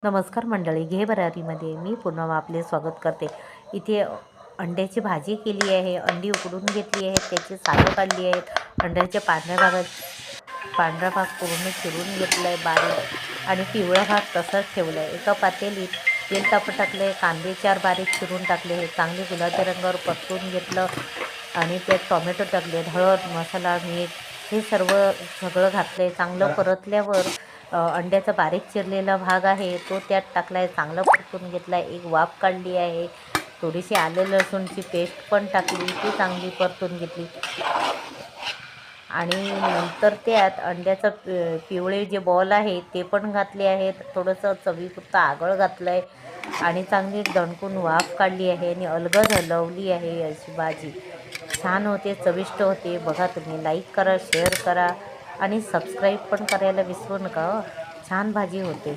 नमस्कार मंडळी, घे भरारीमध्ये मी पूनम आपले स्वागत करते। इथे अंड्याची भाजी केली आहे। अंडी उकडून घेतली आहेत, त्याची सालं काढली आहेत। अंड्याच्या पांढरा भाग पूर्ण चिरून घेतला आहे बारीक, आणि पिवळा भाग तसाच ठेवला आहे। एका पातेलीत तेल टाकले, कांदे 4 बारीक चिरून टाकले, हे चांगले गुलाबी रंगावर परतून घेतलं आणि त्यात टोमॅटो टाकले, हळद, मसाला, मीठ हे सगळं घातले। चांगलं परतल्यावर अंड्याचा बारीक चिरलेला भाग आहे तो त्यात टाकला आहे, चांगलं परतून घेतला आहे। एक वाफ काढली आहे, थोडीशी आलं लसूणची पेस्ट पण टाकली, ती चांगली परतून घेतली आणि नंतर त्यात अंड्याचं पिवळे जे बॉल आहे ते पण घातले आहेत। थोडंसं चवीपुरतं आगळ घातलं आहे आणि चांगली दणकून वाफ काढली आहे आणि अलगद हलवली आहे। अशी भाजी छान होते, चविष्ट होते। बघा तुम्ही, लाईक करा, शेअर करा आणि सबस्क्राईब पण करायला विसरू नका। छान भाजी होते।